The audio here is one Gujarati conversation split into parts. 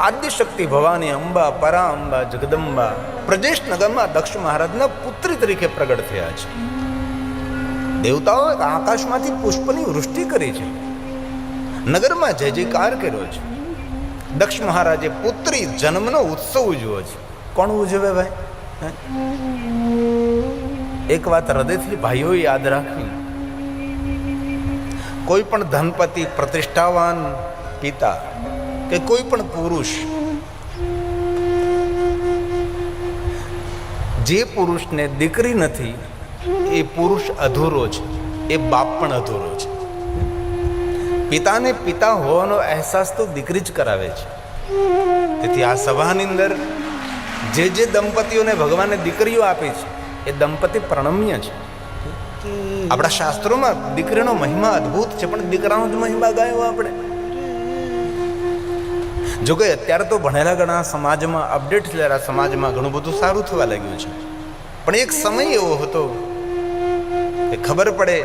આદ્યશક્તિ ભવાની અંબા, પરા અંબા, જગદંબા પ્રદેશ નગરમાં દક્ષ મહારાજના પુત્રી તરીકે પ્રગટ થયા છે. દેવતાઓએ આકાશમાંથી પુષ્પની વૃષ્ટિ કરી છે, નગરમાં જય જયકાર કર્યો છે. દક્ષ મહારાજે પુત્રી જન્મનો ઉત્સવ ઉજવ્યો છે. કોણ ઉજવે ભાઈ? એક વાત હૃદયથી ભાઈઓ યાદ રાખવી, કોઈ પણ ધનપતિ, પ્રતિષ્ઠાવાન પિતા કે કોઈ પણ પુરુષ, જે પુરુષને દીકરી નથી એ પુરુષ અધૂરો છે, એ બાપ પણ અધૂરો છે. પિતાને પિતા હોવાનો અહેસાસ તો દીકરી જ કરાવે છે. તેથી આ સભાની અંદર જે દંપતીઓને ભગવાને દીકરીઓ આપી છે એ દંપતી પ્રણમ્ય છે. આપણા શાસ્ત્રોમાં દીકરીનો મહિમા અદ્ભુત છે, પણ દીકરાનો જ મહિમા ગાયો આપણે. જો કે અત્યારે તો ભણેલા ઘણા સમાજમાં અપડેટ થયેલા સમાજમાં ઘણું બધું સારું થવા લાગ્યું છે, પણ એક સમય એવો હતો કે ખબર પડે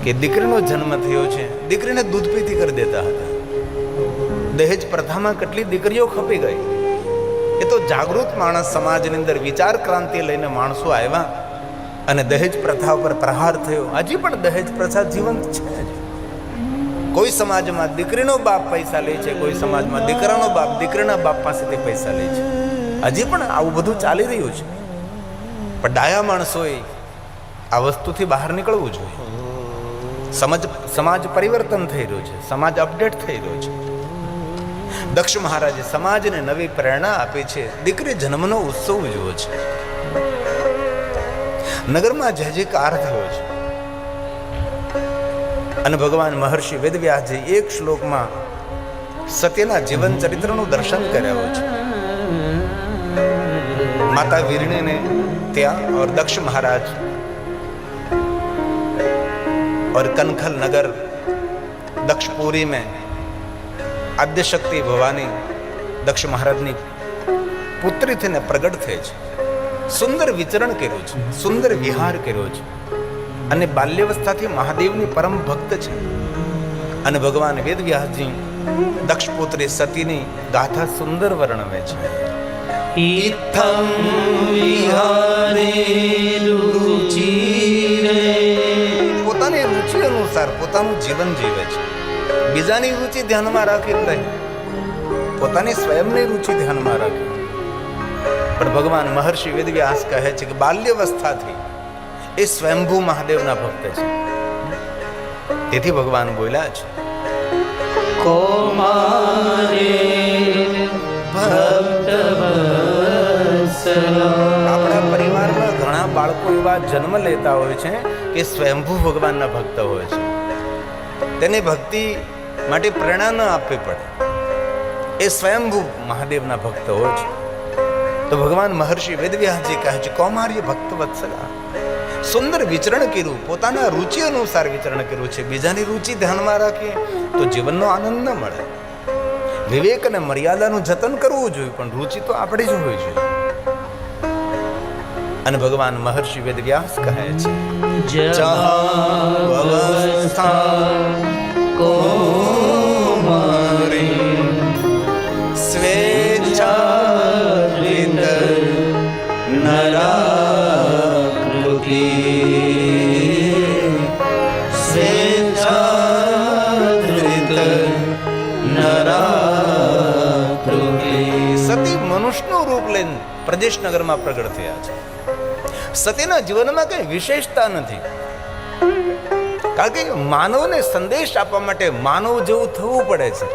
કે દીકરીનો જન્મ થયો છે, દીકરીને દૂધ પીતી કરી દેતા હતા. દહેજ પ્રથામાં કેટલી દીકરીઓ ખપી ગઈ. એ તો જાગૃત માણસ સમાજની અંદર વિચાર ક્રાંતિ લઈને માણસો આવ્યા અને દહેજ પ્રથા ઉપર પ્રહાર થયો. હજી પણ દહેજ પ્રથા જીવંત છે. કોઈ સમાજમાં દીકરીનો બાપ પૈસા લે છે, કોઈ સમાજમાં દીકરાનો બાપ દીકરીના બાપ પાસેથી પૈસા લે છે. હજી પણ આવું બધું ચાલી રહ્યું છે. પણ ડાયા માણસોએ આ વસ્તુથી બહાર નીકળવું જોઈએ. સમાજ પરિવર્તન થઈ રહ્યું છે, સમાજ અપડેટ થઈ રહ્યો છે. દક્ષ મહારાજે સમાજને નવી પ્રેરણા આપી છે. દીકરી જન્મનો ઉત્સવ ઉજવ્યો છે. નગરમાં જય જયકાર થયો છે. અને ભગવાન મહર્ષિ વેદવ્યાસજી એક શ્લોકમાં સત્યના જીવન ચરિત્રનું દર્શન કર્યા છે. માતા વીરણીને ત્યાં और दक्ष महाराज और कनखल नगर दक्षपुरी में आद्यशक्ति भवानी दक्ष महाराजની પુત્રી થઈને પ્રગટ થઈ છે. સુંદર વિચરણ કર્યું છે, સુંદર વિહાર કર્યો છે અને બાલ્યાવસ્થાથી મહાદેવની પરમ ભક્ત છે. અને ભગવાન વેદવ્યાસજી દક્ષ પુત્રી સતીની ગાથા સુંદર વર્ણવે છે. ઇત્થં વિહારે રુચિરે, પોતાની રુચિ અનુસાર પોતાનું જીવન જીવે છે. બીજાની રુચિ ધ્યાનમાં રાખી નહીં, પોતાની સ્વયંની રુચિ ધ્યાનમાં રાખી. પણ ભગવાન મહર્ષિ વેદવ્યાસ કહે છે કે બાલ્યાવસ્થાથી એ સ્વયંભૂ મહાદેવના ભક્ત છે. તેથી ભગવાન બોલ્યા છે, કૌમારે આપણા પરિવારમાં ઘણા બાળકો એવા જન્મ લેતા હોય છે કે સ્વયંભૂ ભગવાનના ભક્ત હોય છે. તેને ભક્તિ માટે પ્રેરણા ન આપવી પડે, એ સ્વયંભૂ મહાદેવના ભક્ત હોય છે. તો ભગવાન મહર્ષિ વેદવ્યાસજી કહે છે, કૌમાર્ય ભક્ત વત્સલા, સુંદર વિચરણ કર્યું, પોતાના રુચિ અનુસાર વિચરણ કર્યું છે. બીજાની રુચિ ધ્યાનમાં રાખીએ તો જીવનનો આનંદ ન મળે. વિવેક અને મર્યાદાનું જતન કરવું જોઈએ, પણ રુચિ તો આપણી જ હોવી જોઈએ. અને ભગવાન મહર્ષિ વેદવ્યાસ કહે છે, કૌમારી સ્વેચ્છાકૃત નરાકૃતિ, સ્વેચ્છાકૃત નરાકૃતિ. સતી મનુષ્યનું રૂપ લઈને પ્રદેશ નગરમાં પ્રગટ થયા છે. સતીના જીવનમાં કઈ વિશેષતા નથી, કારણ કે માનવને સંદેશ આપવા માટે માનવ જેવું થવું પડે છે.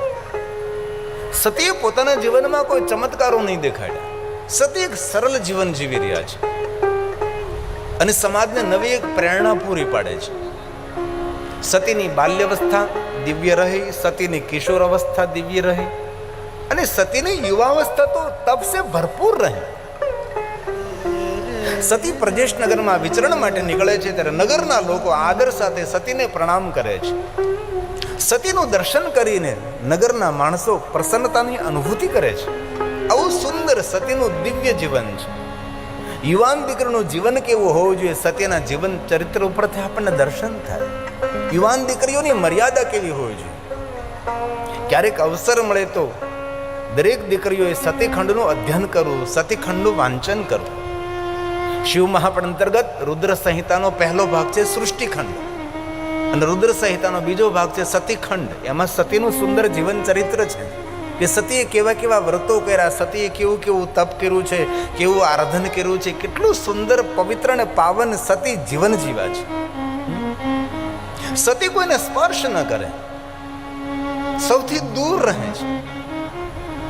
સતીએ પોતાના જીવનમાં કોઈ ચમત્કારો નહીં દેખાડ્યા. સતી એક સરળ જીવન જીવી રહ્યા છે અને સમાજને નવી એક પ્રેરણા પૂરી પાડે છે. સતીની બાલ્યાવસ્થા દિવ્ય રહી, સતીની કિશોર અવસ્થા દિવ્ય રહી અને સતીની યુવાવસ્થા તો તપસે ભરપૂર રહી. સતી પ્રદેશ નગરમાં વિચરણ માટે નીકળે છે ત્યારે નગરના લોકો આદર સાથે સતીને પ્રણામ કરે છે. સતીનું દર્શન કરીને નગરના માણસો પ્રસન્નતાની અનુભૂતિ કરે છે. આવું સુંદર સતીનું દિવ્ય જીવન છે. યુવાન દીકરીનું જીવન કેવું હોવું જોઈએ, સત્યના જીવન ચરિત્ર ઉપરથી આપણને દર્શન થાય. યુવાન દીકરીઓની મર્યાદા કેવી હોવી જોઈએ, ક્યારેક અવસર મળે તો દરેક દીકરીઓએ સતીખંડનું અધ્યયન કરવું, સતીખંડનું વાંચન કરવું. શિવ મહાપુરાણ અંતર્ગત રુદ્ર સંહિતાનો પહેલો ભાગ છે સૃષ્ટિખંડ અને રુદ્ર સંહિતાનો બીજો ભાગ છે સતીખંડ. એમાં સતીનું સુંદર જીવન ચરિત્ર છે કે સતીએ કેવા કેવા વ્રતો કર્યા, સતીએ કેવું કેવું તપ કર્યું છે, કેવું આરાધન કર્યું છે, કેટલું સુંદર પવિત્ર અને પાવન સતી જીવન જીવા છે. સતી કોઈને સ્પર્શ ન કરે, સૌથી દૂર રહે છે.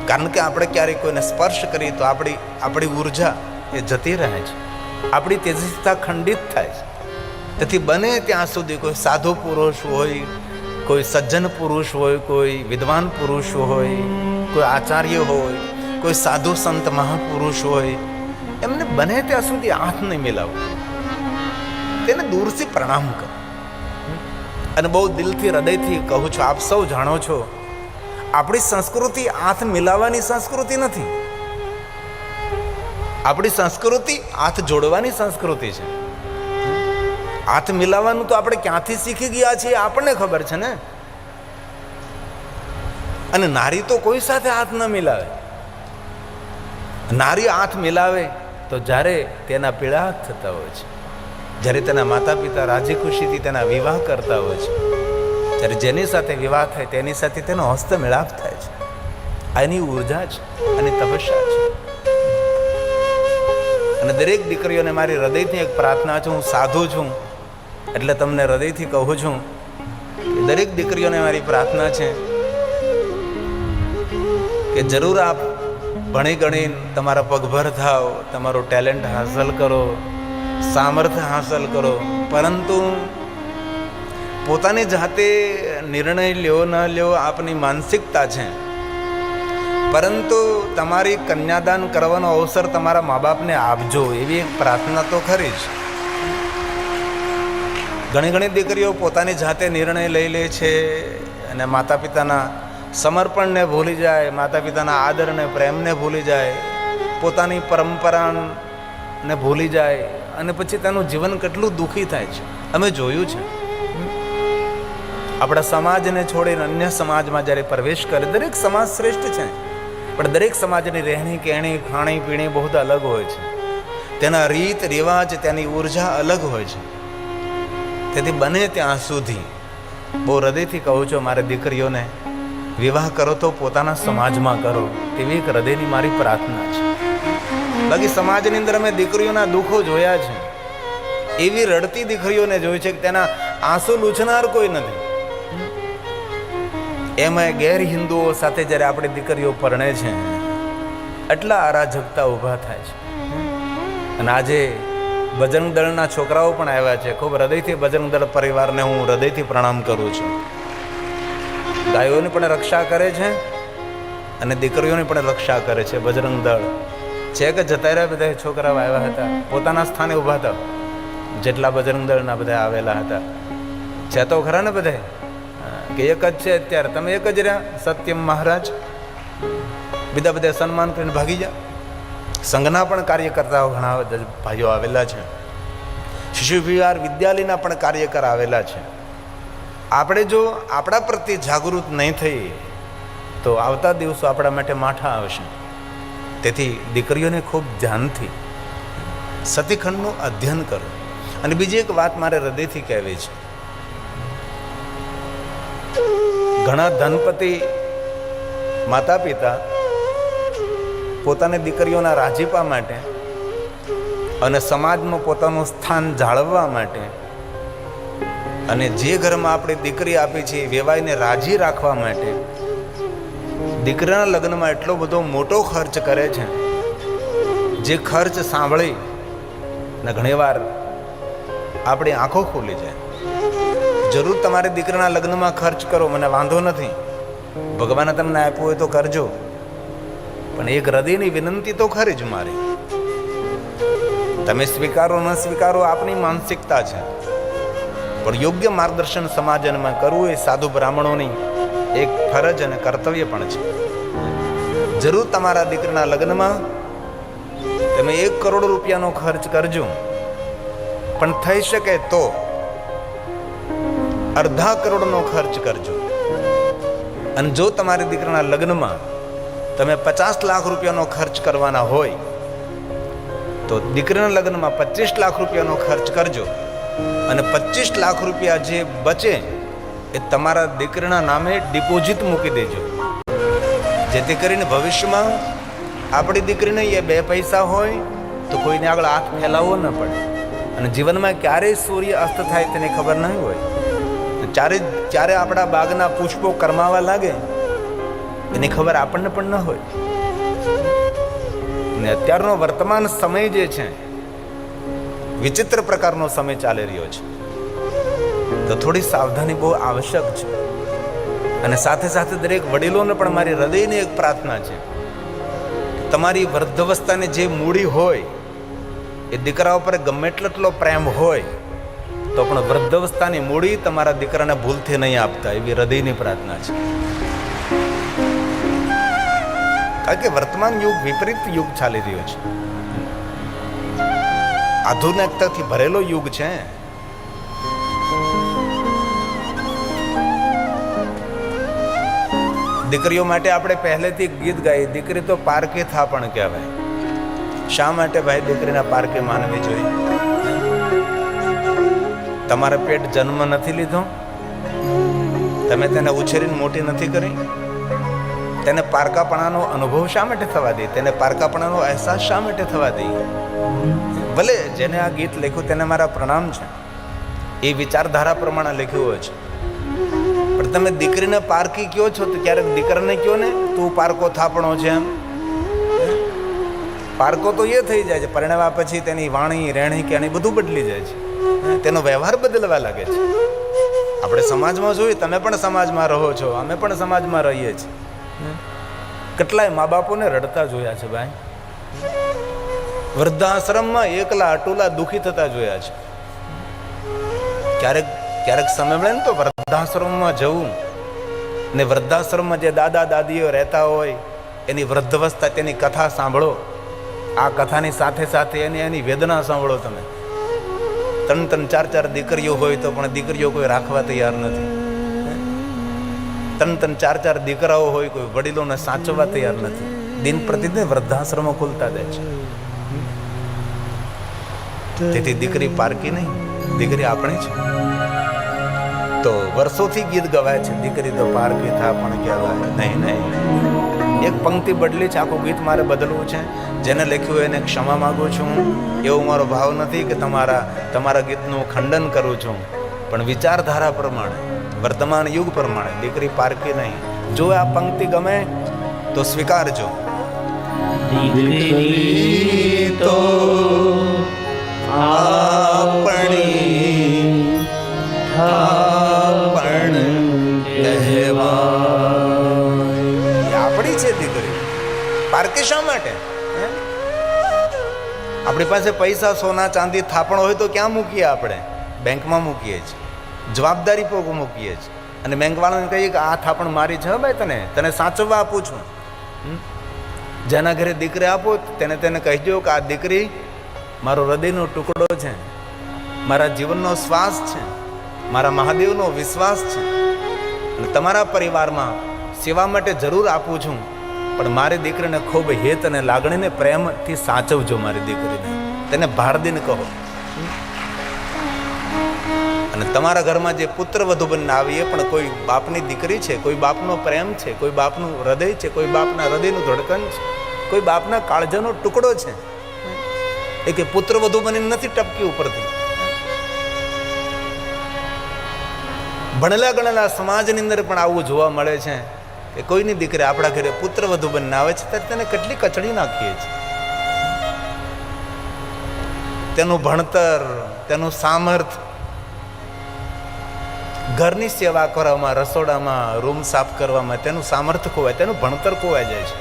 કારણ કે આપણે ક્યારેક કોઈને સ્પર્શ કરીએ તો આપણી ઉર્જા એ જતી રહે છે, આપણી તેજસ્વીતા ખંડિત થાય છે. તેથી બને ત્યાં સુધી કોઈ સાધુ પુરુષ હોય, કોઈ સજ્જન પુરુષ હોય, કોઈ વિદ્વાન પુરુષ હોય, કોઈ આચાર્ય હોય, કોઈ સાધુ સંત મહાપુરુષ હોય, એમને બને ત્યાં સુધી હાથ નહીં મિલાવો, તેને દૂરથી પ્રણામ કરો. અને બહુ દિલથી હૃદયથી કહું છું, આપ સૌ જાણો છો, આપણી સંસ્કૃતિ હાથ મિલાવવાની સંસ્કૃતિ નથી. આપણી સંસ્કૃતિ હાથ જોડવાની સંસ્કૃતિ છે. હાથ મિલાવવાનું તો આપણે ક્યાંથી શીખી ગયા છીએ આપણને ખબર છે ને. અને નારી તો કોઈ સાથે હાથ ન મિલાવે. નારી હાથ મિલાવે તો જ્યારે તેના પીળા થતા હોય છે, જ્યારે તેના માતા પિતા રાજી ખુશીથી તેના વિવાહ કરતા હોય છે, ત્યારે જેની સાથે વિવાહ થાય તેની સાથે તેનો હસ્ત મિલાપ થાય છે. આની ઉર્જા છે, આની તપસ્યા છે. અને દરેક દીકરીઓને મારી હૃદયથી એક પ્રાર્થના છે. હું સાધુ છું એટલે તમને હૃદયથી કહું છું કે દરેક દીકરીઓને મારી પ્રાર્થના છે કે જરૂર આપ ભણી ગણી તમારા પગભર થાવ, તમારું ટેલેન્ટ હાંસલ કરો, સામર્થ્ય હાંસલ કરો, પરંતુ પોતાની જાતે નિર્ણય લ્યો ન લ્યો આપની માનસિકતા છે. પરંતુ તમારી કન્યાદાન કરવાનો અવસર તમારા મા બાપને આપજો, એવી એક પ્રાર્થના તો ખરી જ. ઘણી દીકરીઓ પોતાની જાતે નિર્ણય લઈ લે છે અને માતા પિતાના સમર્પણને ભૂલી જાય, માતા પિતાના આદરને પ્રેમને ભૂલી જાય, પોતાની પરંપરાને ભૂલી જાય અને પછી તેનું જીવન કેટલું દુઃખી થાય છે. અમે જોયું છે. આપણા સમાજને છોડીને અન્ય સમાજમાં જ્યારે પ્રવેશ કરે, દરેક સમાજ શ્રેષ્ઠ છે પણ દરેક સમાજની રહેણી કહેણી ખાણી પીણી બહુ અલગ હોય છે, તેના રીત રિવાજ તેની ઉર્જા અલગ હોય છે. તેથી બને ત્યાં સુધી બહુ હૃદયથી કહું છું, મારી દીકરીઓને વિવાહ કરો તો પોતાના સમાજમાં કરો, તેવી એક હૃદયની મારી પ્રાર્થના છે. બાકી સમાજની અંદર અમે દીકરીઓના દુઃખો જોયા છે, એવી રડતી દીકરીઓને જોઈ છે કે તેના આંસુ લૂછનાર કોઈ નથી. એમાં ગેર હિન્દુઓ સાથે જ્યારે આપણી દીકરીઓ પરણે છે, એટલા અરાજકતા ઊભા થાય છે. અને આજે બજરંગ દળના છોકરાઓ પણ આવ્યા છે. ખૂબ હૃદયથી બજરંગ દળ પરિવારને હું હૃદયથી પ્રણામ કરું છું. ગાયોની પણ રક્ષા કરે છે અને દીકરીઓની પણ રક્ષા કરે છે. બજરંગ દળ છે કે જતા રહ્યા બધા છોકરાઓ આવ્યા હતા, પોતાના સ્થાને ઊભા હતા. જેટલા બજરંગ દળના બધા આવેલા હતા છે તો ખરા ને બધા કે એક જ છે અત્યારે, તમે એક જ રહ્યા સત્યમ મહારાજ, બીજા બધા સન્માન કરીને ભાગી જા. સંઘના પણ કાર્યકર્તાઓ ઘણા ભાઈઓ આવેલા છે, શિશુ વિહાર વિદ્યાલયના પણ કાર્યકર આવેલા છે. આપણે જો આપણા પ્રત્યે જાગૃત નહીં થઈએ તો આવતા દિવસો આપણા માટે માઠા આવશે. તેથી દીકરીઓને ખૂબ ધ્યાનથી સતીખંડનું અધ્યયન કરો. અને બીજી એક વાત મારે હૃદયથી કહેવી છે. ઘણા ધનપતિ માતા પિતા પોતાની દીકરીઓના રાજીપા માટે અને સમાજમાં પોતાનું સ્થાન જાળવવા માટે અને જે ઘરમાં આપણે દીકરી આપી છે એ વેવાઈને રાજી રાખવા માટે દીકરીના લગ્નમાં એટલો બધો મોટો ખર્ચ કરે છે, જે ખર્ચ સાંભળી ને ઘણીવાર આપણી આંખો ખુલી જાય. જરૂર તમારે દીકરીના લગ્નમાં ખર્ચ કરો, મને વાંધો નથી, ભગવાને તમને આપ્યું હોય તો કરજો, પણ એક હૃદયની વિનંતી તો ખરી જ મારી. તમે સ્વીકારો ન સ્વીકારો આપની માનસિકતા છે, પણ યોગ્ય માર્ગદર્શન સમાજમાં કરવું એ સાધુ બ્રાહ્મણોની એક ફરજ અને કર્તવ્ય પણ છે. જરૂર તમારા દીકરીના લગ્નમાં તમે 1 કરોડ રૂપિયાનો ખર્ચ કરજો, પણ થઈ શકે તો 0.5 કરોડનો ખર્ચ કરજો. અને જો તમારી દીકરાના લગ્નમાં તમે 50 લાખ રૂપિયાનો ખર્ચ કરવાના હોય તો દીકરીના લગ્નમાં 25 લાખ રૂપિયાનો ખર્ચ કરજો અને 25 લાખ રૂપિયા જે બચે એ તમારા દીકરીના નામે ડિપોઝિટ મૂકી દેજો, જેથી કરીને ભવિષ્યમાં આપણી દીકરીને એ 2 પૈસા હોય તો કોઈને આગળ હાથ ફેલાવવો ન પડે. અને જીવનમાં ક્યારેય સૂર્ય અસ્ત થાય તેની ખબર નહીં હોય. ત્યારે આપણા બાગના પુષ્પો કરમાવા લાગે એની ખબર આપણને પણ ન હોય. ને અત્યારનો વર્તમાન સમય જે છે વિચિત્ર પ્રકારનો સમય ચાલી રહ્યો છે, તો થોડી સાવધાની બહુ આવશ્યક છે. અને સાથે સાથે દરેક વડીલોને પણ મારી હૃદયની એક પ્રાર્થના છે, તમારી વૃદ્ધાવસ્થાની જે મૂડી હોય એ દીકરા ઉપર ગમે એટલો પ્રેમ હોય તો પણ વૃદ્ધાવસ્થાની મૂડી તમારા દીકરાને ભૂલથી નહીં આપતા, એવી હૃદયની પ્રાર્થના છે. કારણ કે વર્તમાન યુગ વિપરીત યુગ ચાલી રહ્યો છે, આધુનિકતાથી ભરેલો યુગ છે. દીકરીઓ માટે આપણે પહેલેથી ગીત ગાઈ, દીકરી તો પારકી થા પણ કહેવાય. શા માટે ભાઈ દીકરીના પારકે માનવી જોઈએ? તમારા પેટ જન્મ નથી લીધો, તમે તેને ઉછેરીને મોટી નથી કરી, તેને પારકાપણાનો અનુભવ શા માટે થવા દે, તેને પારકાપણાનો અહેસાસ શા માટે થવા દે? ભલે જેને આ ગીત લખ્યું તેને મારા પ્રણામ છે, એ વિચારધારા પ્રમાણે લખ્યું હોય છે. પણ તમે દીકરીને પારકી કયો છો તો ક્યારેક દીકરાને કયો ને તું પારકો થાપણો છે. એમ પારકો તો એ થઈ જાય છે પરણવા પછી, તેની વાણી રહેણી કેણી બધું બદલી જાય છે, તેનો વ્યવહાર બદલવા લાગે છે. આપણે સમાજમાં જોઈએ, તમે પણ સમાજમાં રહો છો, અમે પણ સમાજમાં રહીએ છીએ. કેટલાય મા બાપોને રડતા જોયા છે ભાઈ, વૃદ્ધાશ્રમમાં એકલા અટુલા દુઃખી થતા જોયા છે. ક્યારેક સમય મળે ને તો વૃદ્ધાશ્રમમાં જવું ને વૃદ્ધાશ્રમમાં જે દાદા દાદીઓ રહેતા હોય એની વૃદ્ધાવસ્થા, તેની કથા સાંભળો. આ કથાની સાથે સાથે એની વેદના સાંભળો. તમે 3-3, 4-4 દીકરીઓ હોય તો પણ દીકરીઓ કોઈ રાખવા તૈયાર નથી. 3-3, 4-4 દીકરાઓ હોય, કોઈ વડીલોને સાચવવા તૈયાર નથી. દિન પ્રતિદિન વૃદ્ધાશ્રમો ખુલતા જાય છે. તેથી દીકરી પારકી નહીં, દીકરી આપણી છે. તો વર્ષોથી ગીત ગવાય છે, દીકરી તો પારકી થા પણ કહેવાય. નહીં, એક પંક્તિ બદલી છે, આખું ગીત મારે બદલવું છે. જેને લખ્યું એને ક્ષમા માગું છું. એવો મારો ભાવ નથી કે તમારા ગીતનું ખંડન કરું છું, પણ વિચારધારા પ્રમાણે, વર્તમાન યુગ પ્રમાણે દીકરી પારકી નહીં. જો આ પંક્તિ ગમે તો સ્વીકારજો. દીકરી તો આપણી થાપણ કહેવાય. આપણી છે દીકરી, પારકી શા માટે? આપણી પાસે પૈસા, સોના, ચાંદી, થાપણ હોય તો ક્યાં મૂકીએ? આપણે બેંકમાં મૂકીએ છીએ, જવાબદારી પોક મૂકીએ છીએ. અને બેંકવાળાને કહીએ કે આ થાપણ મારી છે ભાઈ, તને સાચવવા આપું છું. જેના ઘરે દીકરી આપો તેને કહેજો કે આ દીકરી મારો હૃદયનો ટુકડો છે, મારા જીવનનો શ્વાસ છે, મારા મહાદેવનો વિશ્વાસ છે. અને તમારા પરિવારમાં સેવા માટે જરૂર આપું છું, પણ મારી દીકરીને ખૂબ હિત અને લાગણીને પ્રેમથી સાચવજો. મારી દીકરીને તેને ભાર દઈને કહો. અને તમારા ઘરમાં જે પુત્ર વધુ બનીને આવી એ પણ કોઈ બાપની દીકરી છે, કોઈ બાપનો પ્રેમ છે, કોઈ બાપનું હૃદય છે, કોઈ બાપના હૃદયનું ધડકન છે, કોઈ બાપના કાળજાનો ટુકડો છે. એ કે પુત્ર વધુ બનીને નથી ટપકી ઉપરથી. ભણેલા ગણેલા સમાજની અંદર પણ આવું જોવા મળે છે કે કોઈની દીકરી આપણા ઘરે પુત્ર વધુ બનીને આવે છે ત્યારે તેને કેટલી કચડી નાખીએ છીએ. તેનું ભણતર, તેનું સામર્થ્ય, ઘરની સેવા કરવામાં, રસોડામાં રૂમ સાફ કરવામાં તેનું સામર્થ્ય ખોવાય, તેનું ભણતર ખોવાઈ જાય છે.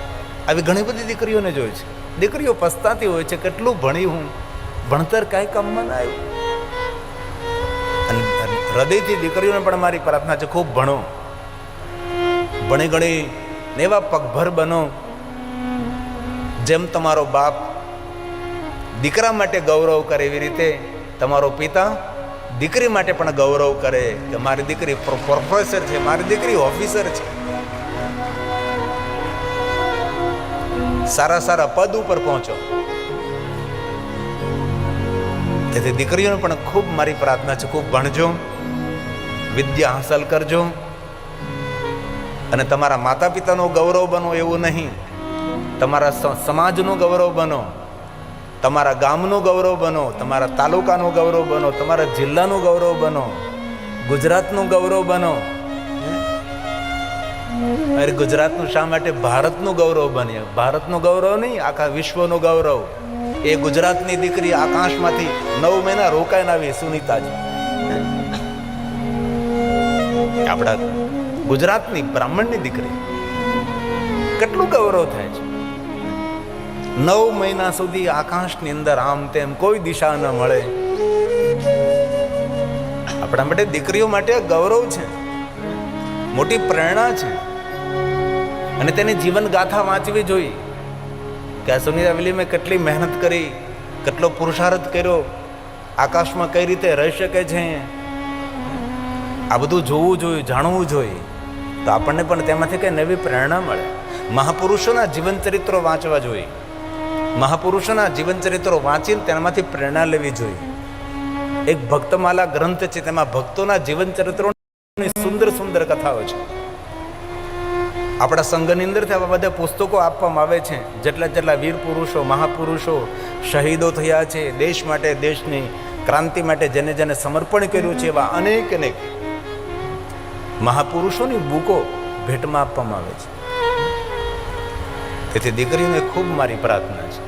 આવી ઘણી બધી દીકરીઓને જોઈ છે. દીકરીઓ પસ્તાતી હોય છે, કેટલું ભણી હું, ભણતર કાંઈ કામમાં ના આવ્યું. અને હૃદયથી દીકરીઓને પણ મારી પ્રાર્થના છે, ખૂબ ભણો, ભણી ગણી ને એવા પગભર બનો જેમ તમારો બાપ દીકરા માટે ગૌરવ કરે એવી રીતે તમારો પિતા દીકરી માટે પણ ગૌરવ કરે કે મારી દીકરી પ્રોફેસર છે, મારી દીકરી ઓફિસર છે. સારા સારા પદ ઉપર પહોંચો. તેથી દીકરીઓને પણ ખૂબ મારી પ્રાર્થના છે, ખૂબ ભણજો, વિદ્યા હાંસલ કરજો અને તમારા માતા પિતાનો ગૌરવ બનો એવું નહીં, તમારા સમાજનું ગૌરવ બનો, તમારા ગામનું ગૌરવ બનો, તમારા તાલુકાનું ગૌરવ બનો, તમારા જિલ્લાનું ગૌરવ બનો, ગુજરાતનું ગૌરવ બનો. અરે ગુજરાતનું શા માટે? ભારતનું ગૌરવ બને. ભારતનું ગૌરવ નહીં, આખા વિશ્વનું ગૌરવ. એ ગુજરાતની દીકરી આકાશમાંથી 9 મહિના રોકાઈને આવી સુનીતાજી. આપણા ગુજરાતની બ્રાહ્મણની દીકરી, કેટલું ગૌરવ થાય છે. 9 મહિના સુધી આકાશની અંદર આમ તેમ કોઈ દિશા ન મળે. આપણા માટે દીકરીઓ માટે ગૌરવ છે, મોટી પ્રેરણા છે. અને તેની જીવન ગાથા વાંચવી જોઈએ કે આ સુનીતા વિલિયમે કેટલી મહેનત કરી, કેટલો પુરુષાર્થ કર્યો, આકાશમાં કઈ રીતે રહી શકે છે. આ બધું જોવું જોઈએ, જાણવું જોઈએ, તો આપણને પણ તેમાંથી કઈ નવી પ્રેરણા મળે. મહાપુરુષોના જીવન ચરિત્રો વાંચવા જોઈએ. મહાપુરુષોના જીવન ચરિત્રો વાંચીને તેનામાંથી પ્રેરણા લેવી જોઈએ. એક ભક્તમાલા ગ્રંથ છે, તેમાં ભક્તોના જીવન ચરિત્રોની સુંદર સુંદર કથાઓ છે. આપણા સંઘની અંદરથી આવા બધા પુસ્તકો આપવામાં આવે છે. જેટલા વીર પુરુષો, મહાપુરુષો શહીદો થયા છે, દેશ માટે, દેશની ક્રાંતિ માટે જેને જેને સમર્પણ કર્યું છે, એવા અનેક મહાપુરુષોની બુકો ભેટમાં આપવામાં આવે છે. તેથી દીકરીઓને ખૂબ મારી પ્રાર્થના છે.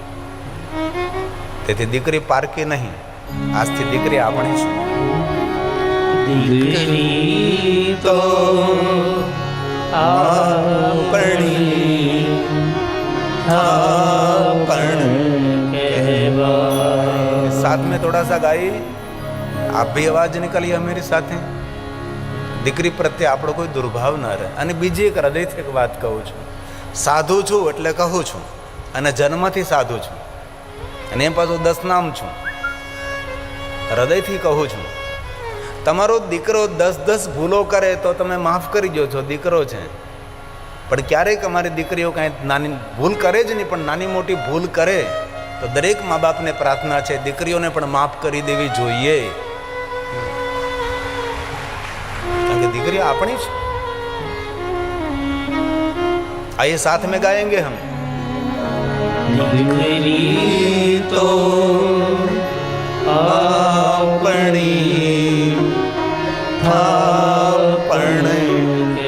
તેથી દીકરી પારકી નહીં, આજથી દીકરી આપણી છે. દીકરી તો આપણી साथ में थोड़ा सा गाइए, आप भी आवाज निकालिए मेरी સાથે. દીકરી પ્રત્યે આપણો કોઈ દુર્ભાવ ના રહે. અને બીજી એક હૃદયથી એક વાત કહું છું, સાધુ છું એટલે કહું છું, અને જન્મથી સાધુ છું, અને એમ પાછું 10 નામ છું. હૃદયથી કહું છું, તમારો દીકરો 10 ભૂલો કરે તો તમે માફ કરી દો છો, દીકરો છે. પણ ક્યારેક અમારી દીકરીઓ કાંઈ નાની ભૂલ કરે જ નહીં, પણ નાની મોટી ભૂલ કરે તો દરેક મા બાપને પ્રાર્થના છે, દીકરીઓને પણ માફ કરી દેવી જોઈએ. કારણ કે દીકરી આપણી છે. આइए साथ में गाएंगे हम. દીકરી તો આપણી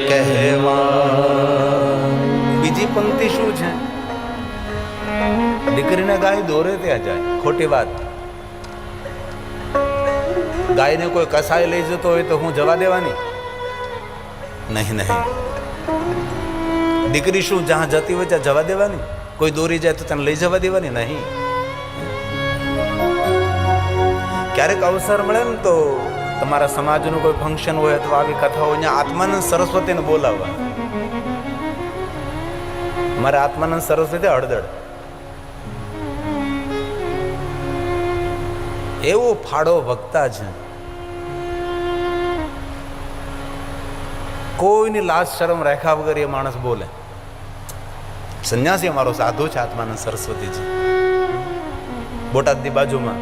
કહેવા. બીજી પંક્તિ શું છે? દીકરીને ગાય દોરે ત્યાં જાય, ખોટી વાત. ગાયને કોઈ કસાય લઈ જતો હોય તો હું જવા દેવાની? નહીં. દીકરી શું જ્યાં જતી હોય ત્યાં જવા દેવાની? કોઈ દોરી જાય તો તેને લઈ જવા દેવાની? નહીં. ક્યારેક અવસર મળે ને તો તમારા સમાજનું કોઈ ફંક્શન હોય અથવા આવી કથા હોય, ત્યાં આત્માનંદ સરસ્વતીને બોલાવવા. મારા આત્માનંદ સરસ્વતી હળદળ એવો ફાળો વક્તા છે, કોઈની લાજ શરમ રાખ્યા વગર એ માણસ બોલે. સંન્યાસી અમારો સાધુ છે આત્માનંદ સરસ્વતીજી, બોટાદની બાજુમાં.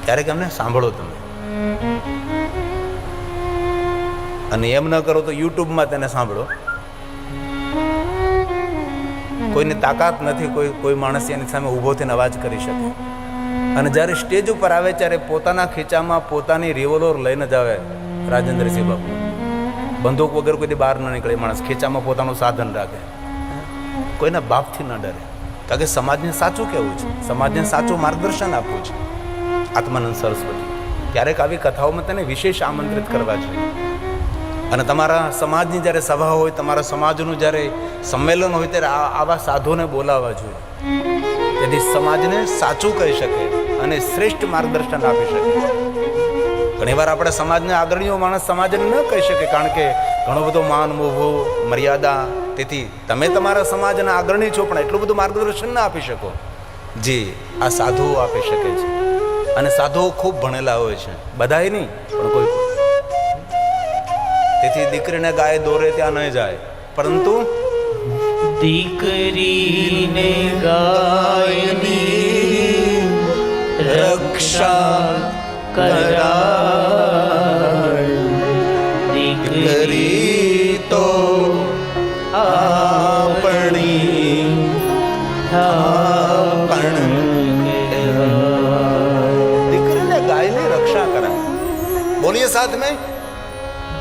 ક્યારેક એમને સાંભળો તમે, અને એમ ન કરો તો યુટ્યુબમાં તેને સાંભળો. કોઈની તાકાત નથી, કોઈ માણસ એની સામે ઊભો થઈને અવાજ કરી શકે. અને જ્યારે સ્ટેજ ઉપર આવે ત્યારે પોતાના ખીચામાં પોતાની રિવોલ્વર લઈને જ આવે. રાજેન્દ્રસિંહ બાપુ બંદૂક વગર કોઈ બહાર ન નીકળે. માણસ ખીચામાં પોતાનું સાધન રાખે, કોઈના બાપથી ન ડરે. કારણ કે સમાજને સાચું કહેવું છે, સમાજને સાચું માર્ગદર્શન આપવું છે. આત્માનંદ સરસ્વતી ક્યારેક આવી કથાઓમાં તેને વિશેષ આમંત્રિત કરવા જોઈએ. અને તમારા સમાજની જ્યારે સભા હોય, તમારા સમાજનું જ્યારે સંમેલન હોય, ત્યારે આવા સાધુને બોલાવવા જોઈએ. તેથી સમાજને સાચું કહી શકે અને શ્રેષ્ઠ માર્ગદર્શન આપી શકે. ઘણીવાર આપણે સમાજના અગ્રણીઓ માણસ સમાજને ન કહી શકે, કારણ કે ઘણો બધો માન, મોભો, મર્યાદા. તેથી તમે તમારા સમાજના અગ્રણી છો, પણ એટલું બધું માર્ગદર્શન ના આપી શકો જે આ સાધુઓ આપી શકે છે. અને સાધુઓ ખૂબ ભણેલા હોય છે, બધાય નહીં પણ કોઈ. તેથી દીકરીને ગાય દોરે ત્યાં ન જાય, પરંતુ દીકરીને ગાયની રક્ષા કરાય. દીકરી તો આપણી દીકરીને ગાયની રક્ષા કરાય. બોલીએ સાથ મેં,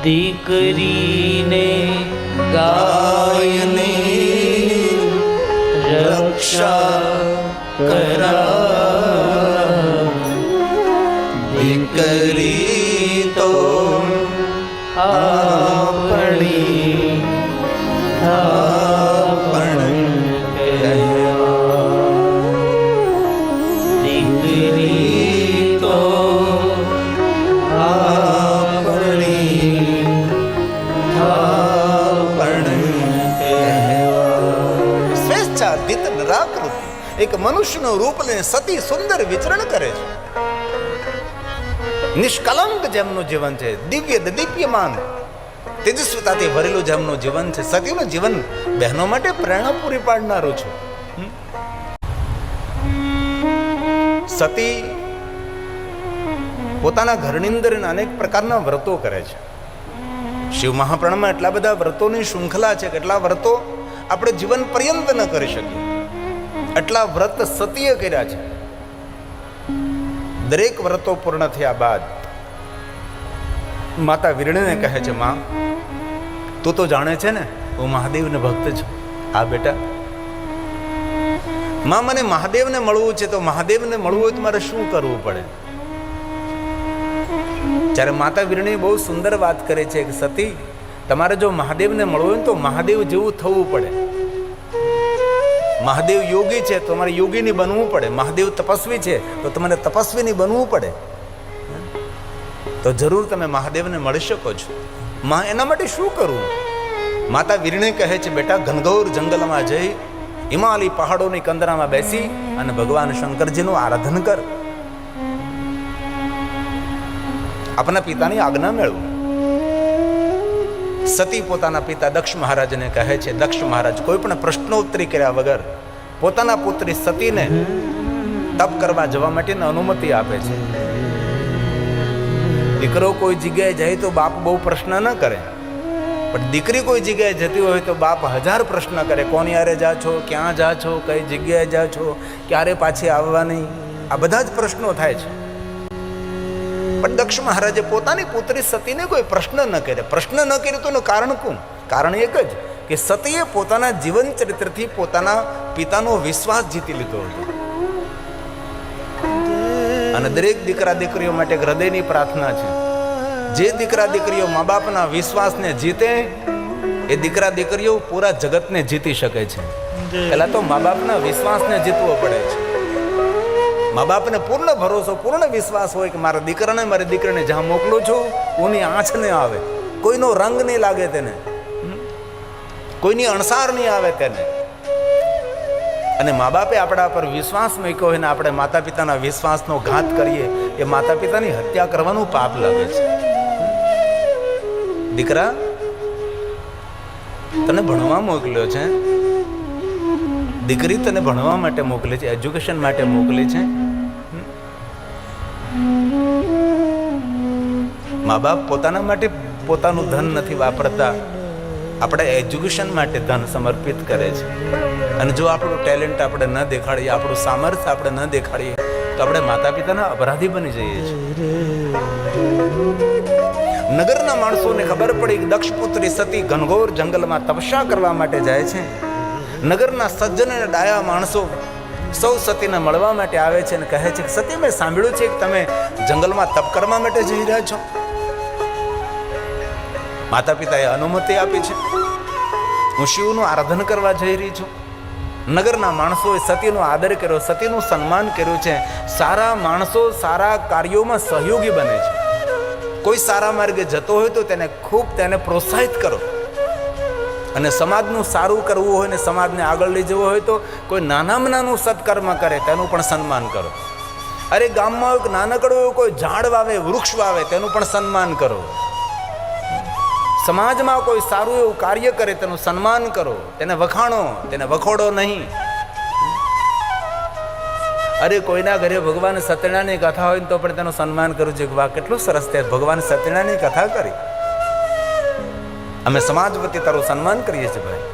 દીકરીને ગાયની રક્ષા કરાય. દીકરી તો આપણી દીકરી તો સ્વેચ્છાધિત નિરાકૃતિ એક મનુષ્યનું રૂપ લઈને સતી સુંદર વિચરણ કરે છે. નિષ્કલંક જેમનું જીવન છે, દિવ્ય દીપ્યમાન તેજસ્વીતાથી ભરેલું જેમનું જીવન છે, સતીનું જીવન બહેનો માટે પ્રેરણા પૂરી પાડનારું છે. સતી પોતાના ઘરની અંદર અનેક પ્રકારના વ્રતો કરે છે. શિવ મહાપ્રાણમાં એટલા બધા વ્રતોની શૃંખલા છે કે એટલા વ્રતો આપણે જીવન પર્યંત ન કરી શકીએ. એટલા વ્રત સતીએ કર્યા છે. દરેક વ્રતો પૂર્ણ થયા બાદ માતા વીરણીને કહે છે, માં તું તો જાણે છે ને હું મહાદેવને ભક્ત છું. હા બેટા, માં મને મહાદેવને મળવું છે, તો મહાદેવને મળવું હોય તો મારે શું કરવું પડે? જ્યારે માતા વીરણી બહુ સુંદર વાત કરે છે કે સતી, તમારે જો મહાદેવને મળવું હોય તો મહાદેવ જેવું થવું પડે. મહાદેવ યોગી છે તો તમારે યોગીની બનવું પડે. મહાદેવ તપસ્વી છે તો તમારે તપસ્વીની બનવું પડે. તો જરૂર તમે મહાદેવને મળી શકો છો. માં એના માટે શું કરવું? માતા વીરણી કહે છે, બેટા ઘનઘોર જંગલમાં જઈ હિમાલય પહાડોની કંદરામાં બેસી અને ભગવાન શંકરજીનું આરાધન કર. આપના પિતાની આજ્ઞા મેળવું. સતી પોતાના પિતા દક્ષ મહારાજને કહે છે, દક્ષ મહારાજ કોઈ પણ પ્રશ્નોત્તરી કર્યા વગર પોતાના પુત્રી સતીને તપ કરવા જવા માટેની અનુમતિ આપે છે. દીકરો કોઈ જગ્યાએ જાય તો બાપ બહુ પ્રશ્ન ન કરે, પણ દીકરી કોઈ જગ્યાએ જતી હોય તો બાપ 1000 પ્રશ્ન કરે. કોની હારે જા છો, ક્યાં જા છો, કઈ જગ્યાએ જા છો, ક્યારે પાછી આવવાની, આ બધા જ પ્રશ્નો થાય છે. પણ દક્ષ મહારાજે પોતાની પુત્રી સતીને કોઈ પ્રશ્ન ન કરે. પ્રશ્ન ન કર્યો તો એનું કારણ કોણ? કારણ એક જ કે સતીએ પોતાના જીવન ચરિત્રથી પોતાના પિતાનો વિશ્વાસ જીતી લીધો હતો. અને દરેક દીકરા દીકરીઓ માટે હૃદયની પ્રાર્થના છે, જે દીકરા દીકરીઓ મા બાપના વિશ્વાસને જીતે એ દીકરા દીકરીઓ પૂરા જગતને જીતી શકે છે. પહેલા તો મા બાપના વિશ્વાસને જીતવો પડે છે. મા બાપને પૂર્ણ ભરોસો, પૂર્ણ વિશ્વાસ હોય કે મારા દીકરાને મારી દીકરીને જ્યાં મોકલું છું કોઈની આંચ નહીં આવે, કોઈનો રંગ નહીં લાગે તેને, કોઈની અણસાર નહીં આવે તેને. અને મા બાપે આપણા પર વિશ્વાસ મૂક્યો હોય ને આપણે માતા પિતાના વિશ્વાસનો ઘાત કરીએ, એ માતા પિતાની હત્યા કરવાનું પાપ લાગે છે. દીકરા, તને ભણવા મોકલ્યો છે, દીકરી તને ભણવા માટે મોકલી છે, એજ્યુકેશન માટે મોકલી છે. મા બાપ પોતાના માટે પોતાનું ધન નથી વાપરતા, આપણે એજ્યુકેશન માટે ધન સમર્પિત કરે છે. અને જો આપણું ટેલેન્ટ આપણે ન દેખાડીએ, આપણું સામર્થ્ય આપણે ન દેખાડીએ તો આપણે માતા પિતાના અપરાધી બની જઈએ છીએ. નગરના માણસોને ખબર પડી કે દક્ષપુત્રી સતી ઘનઘોર જંગલમાં તપસ્યા કરવા માટે જાય છે. નગરના સજ્જન અને ડાયા માણસો સૌ સતીને મળવા માટે આવે છે અને કહે છે કે સતી, મેં સાંભળ્યું છે કે તમે જંગલમાં તપ કરવા માટે જઈ રહ્યા છો. માતા પિતાએ અનુમતિ આપી છે, હું શિવનું આરાધન કરવા જઈ રહી છું. નગરના માણસોએ સતીનો આદર કર્યો, સતીનું સન્માન કર્યું છે. સારા માણસો સારા કાર્યોમાં સહયોગી બને છે. કોઈ સારા માર્ગે જતો હોય તો તેને પ્રોત્સાહિત કરો. અને સમાજનું સારું કરવું હોય ને સમાજને આગળ લઈ જવો હોય તો કોઈ નાનામાં નાનું સત્કર્મ કરે તેનું પણ સન્માન કરો. અરે ગામમાં એક નાનકડું કોઈ ઝાડ વાવે, વૃક્ષ વાવે, તેનું પણ સન્માન કરો. સમાજમાં કોઈ સારું એવું કાર્ય કરે તેનું સન્માન કરો, તેને વખાણો, તેને વખોડો નહીં. અરે કોઈના ઘરે ભગવાન સત્યનારાયણની કથા હોય તો પણ તેનું સન્માન કરું છું કે વાહ કેટલું સરસ તે ભગવાન સત્યનારાયણની કથા કરી, અમે સમાજ વતી તારું સન્માન કરીએ છીએ ભાઈ.